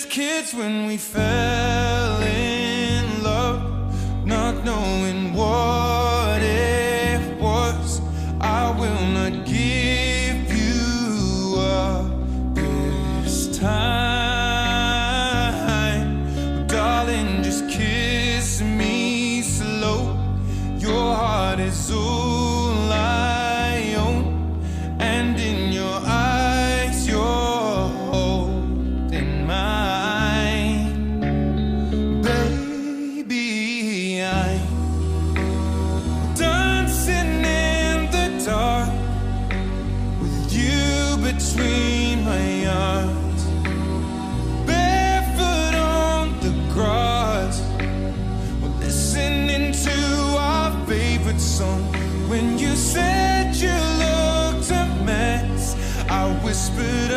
just kids when we fell in love, not knowing what it was. I will not give you up this time. Darling, just kiss me slow. Your heart is all I own, and in your eyes you're holding mine. Baby, I'm dancing in the dark with you between my arms, barefoot on the grass. We're listening to our favorite song. When you said you looked a mess, I whispered